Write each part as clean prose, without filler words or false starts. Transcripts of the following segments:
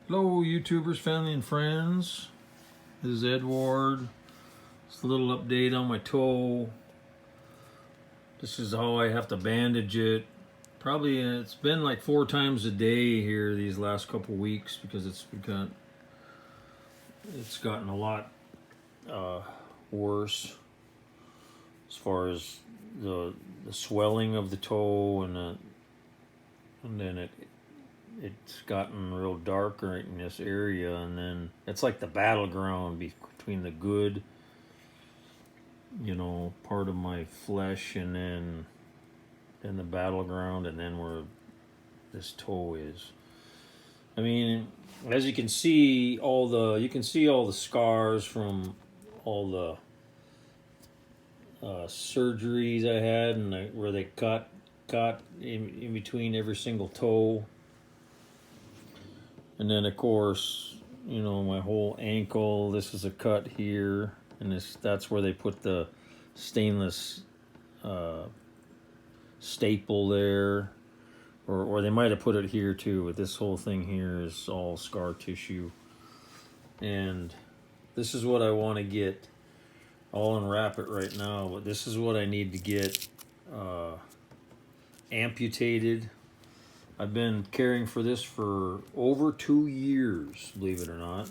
Hello, YouTubers, family, and friends. This is Edward. Just a little update on my toe. This is how I have to bandage it. Probably it's been like 4 times a day here these last couple weeks because it's gotten a lot worse as far as the swelling of the toe and then it's gotten real darker in this area, and then it's like the battleground between the good, part of my flesh, and then the battleground, and then where this toe is. I mean, as you can see, all the scars from all the surgeries I had, and where they cut in between every single toe. And then, of course, my whole ankle. This is a cut here, and that's where they put the stainless staple there, or they might have put it here too. But this whole thing here is all scar tissue, and this is what I want to get. I'll unwrap it right now, but this is what I need to get amputated. I've been caring for this for over 2 years, believe it or not.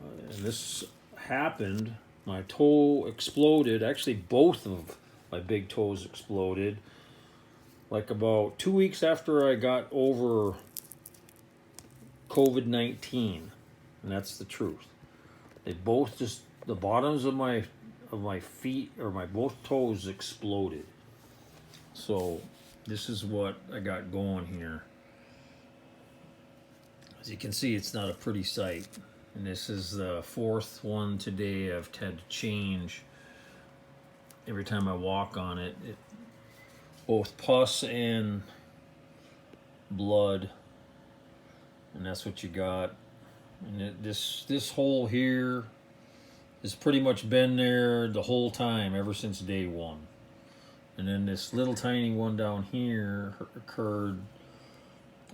And this happened. My toe exploded. Actually, both of my big toes exploded. Like about 2 weeks after I got over COVID-19. And that's the truth. They both the bottoms of my feet, or my both toes, exploded. So this is what I got going here. As you can see, it's not a pretty sight. And this is the 4th one today I've had to change. Every time I walk on it, both pus and blood. And that's what you got. And this hole here has pretty much been there the whole time, ever since day 1. And then this little tiny one down here occurred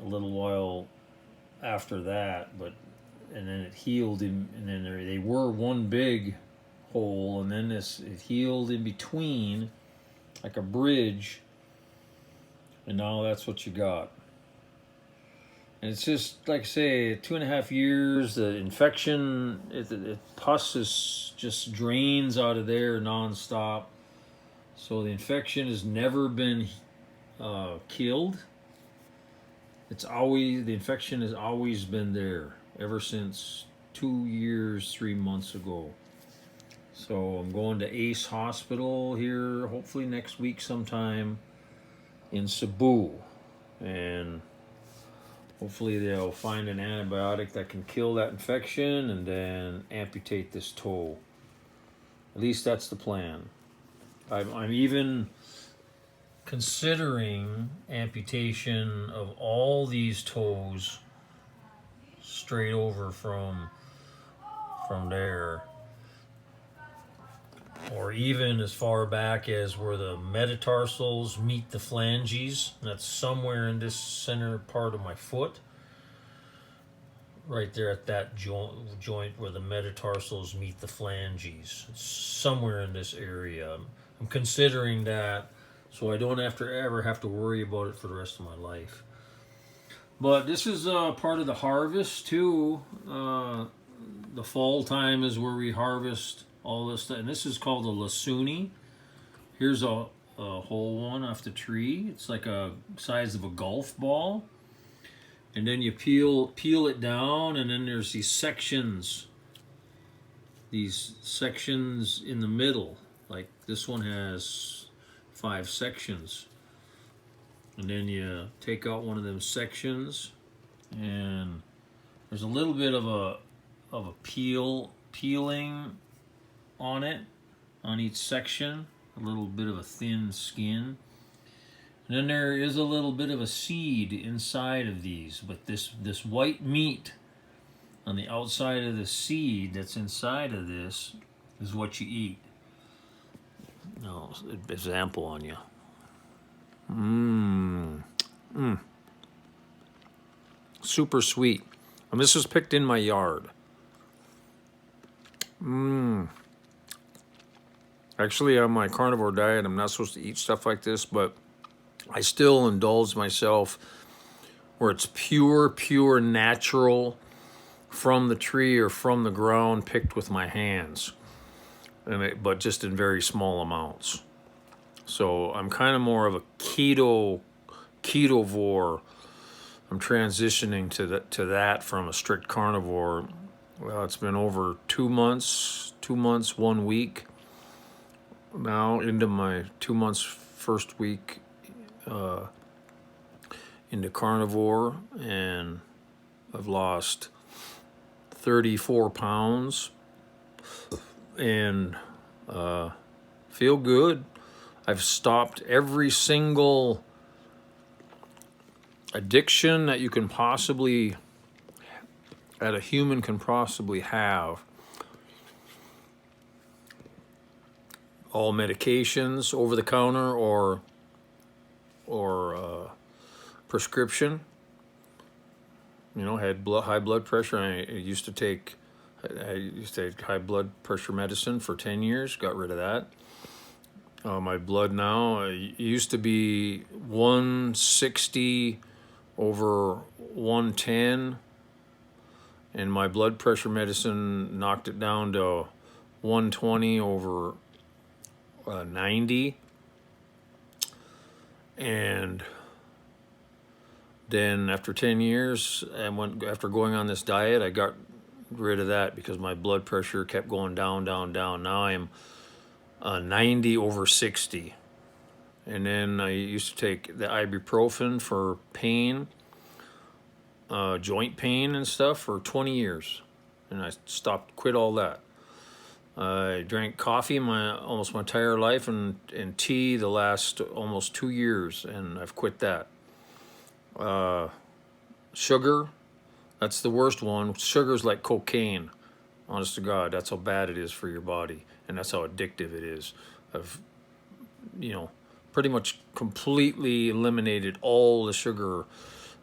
a little while after that, and then it healed and then they were one big hole, and then it healed in between like a bridge, and now that's what you got. And it's just, like I say, 2.5 years. The infection, pus just drains out of there nonstop. So the infection has never been killed. The infection has always been there ever since 2 years, 3 months ago. So I'm going to Ace Hospital here, hopefully next week sometime, in Cebu, and hopefully they'll find an antibiotic that can kill that infection and then amputate this toe. At least that's the plan. I'm even considering amputation of all these toes straight over from there, or even as far back as where the metatarsals meet the phalanges. That's somewhere in this center part of my foot, right there at that joint where the metatarsals meet the phalanges. It's somewhere in this area. I'm considering that, so I don't ever have to worry about it for the rest of my life. But this is part of the harvest too. The fall time is where we harvest all this stuff, and this is called a lasuni. Here's a whole one off the tree. It's like a size of a golf ball, and then you peel it down, and then there's these sections in the middle. Like this one has 5 sections, and then you take out one of them sections, and there's a little bit of a peeling on it, on each section, a little bit of a thin skin. And then there is a little bit of a seed inside of these, but this white meat on the outside of the seed that's inside of this is what you eat. No, example on you. super sweet. And this was picked in my yard. Actually, on my carnivore diet, I'm not supposed to eat stuff like this, but I still indulge myself where it's pure, natural from the tree or from the ground, picked with my hands, but just in very small amounts. So I'm kind of more of a ketovore. I'm transitioning to that from a strict carnivore. Well, it's been over 2 months, 1 week now, into my 2 months, first week into carnivore, and I've lost 34 pounds and feel good. I've stopped every single addiction that a human can possibly have. All medications, over the counter or prescription. Had high blood pressure. I used to take high blood pressure medicine for 10 years. Got rid of that. My blood now used to be 160 over 110, and my blood pressure medicine knocked it down to 120 over 90. And then after 10 years, after going on this diet, I got rid of that because my blood pressure kept going down. Now I'm 90 over 60. And then I used to take the ibuprofen for pain, joint pain and stuff for 20 years. And I quit all that. I drank coffee almost my entire life, and tea the last almost 2 years, and I've quit that. Sugar, that's the worst one. Sugar's like cocaine. Honest to God, that's how bad it is for your body, and that's how addictive it is. I've, pretty much completely eliminated all the sugar.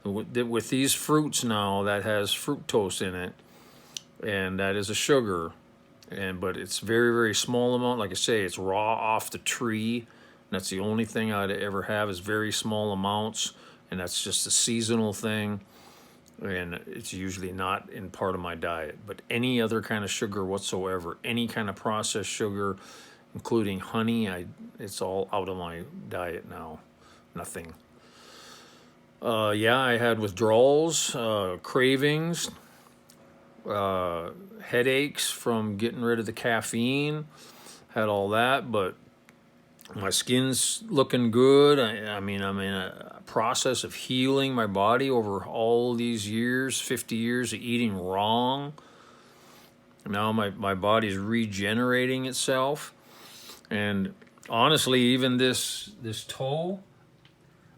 With these fruits now, that has fructose in it, and that is a sugar. But it's very, very small amount. Like I say, it's raw off the tree. And that's the only thing I'd ever have is very small amounts, and that's just a seasonal thing. And it's usually not in part of my diet. But any other kind of sugar whatsoever, any kind of processed sugar, including honey, it's all out of my diet now. Nothing. I had withdrawals, cravings, headaches from getting rid of the caffeine, had all that, but my skin's looking good. I'm in a process of healing my body over all these years, 50 years of eating wrong. Now my body's regenerating itself. And honestly, even this toe,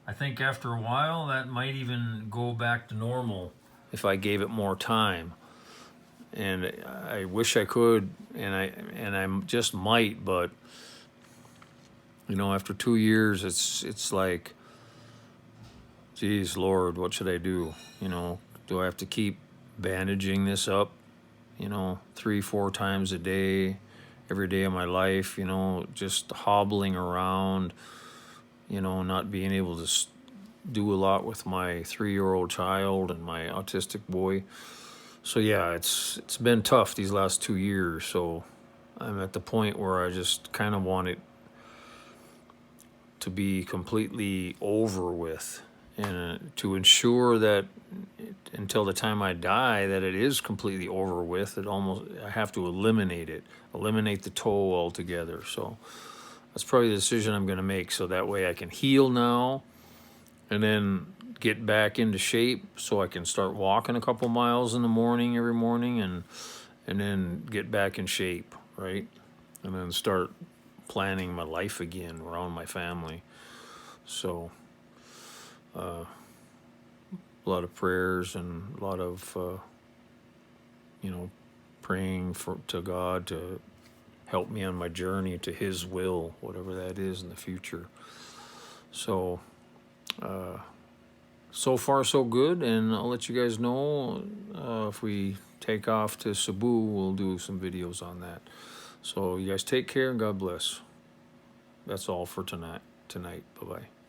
I think after a while that might even go back to normal if I gave it more time. And I wish I could, and I just might, but after 2 years, it's like, geez, Lord, what should I do? Do I have to keep bandaging this up, 3-4 times a day, every day of my life, just hobbling around, not being able to do a lot with my 3-year-old child and my autistic boy. So yeah, it's been tough these last 2 years. So I'm at the point where I just kind of want it to be completely over with, and to ensure that until the time I die that it is completely over with. I have to eliminate the toe altogether. So that's probably the decision I'm going to make. So that way I can heal now, and then get back into shape so I can start walking a couple miles in the morning every morning, and then get back in shape, right? And then start planning my life again around my family. So a lot of prayers and a lot of praying to God to help me on my journey to His will, whatever that is in the future. So so far so good, and I'll let you guys know if we take off to Cebu, we'll do some videos on that. So you guys take care and God bless. That's all for tonight. Bye-bye.